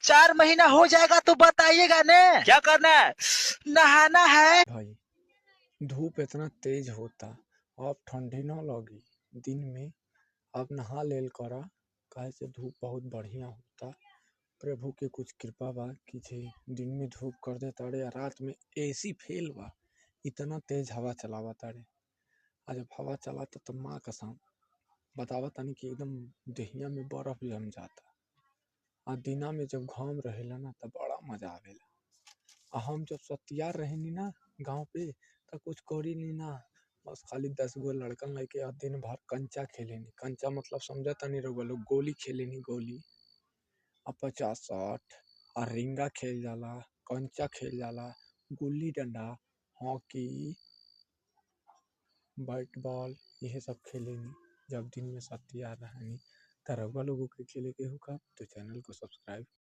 4 महीना हो जाएगा तो बताइएगा ने क्या करना है। नहाना है भाई। धूप इतना तेज होता, अब ठंडी न लगी दिन में। अब नहा लेल करा, काहे से धूप बहुत बढ़िया होता। प्रभु के कुछ कृपा बा कि जे दिन में धूप कर दे तारे आ रात में एसी फेल बा। इतना तेज हवा चलावा तारे, आ जब हवा चलाता तो माँ कसम बतावा तानी कि एकदम देहिया में बर्फ जम जाता। आ दिना में जब घाम रहेला ना तब बड़ा मजा आवेला। आ हम जब सतियार रहेनी ना गांव पे, तब कुछ करी नी ना, बस खाली 10 गो लड़कन लेके आ दिन भर कंचा खेलेनी। कंचा मतलब समझा तनी रउआ लोग, गोली खेलेनी गोली। आ 50-60 आ रिंगा खेल जाला, कंचा खेल जाला, gulli danda, hockey, bat ball, यही सब खेलेनी जब दिन में सतियार रहनी। त रउआ लोगों के खेले के होखा तो चैनल को सब्सक्राइब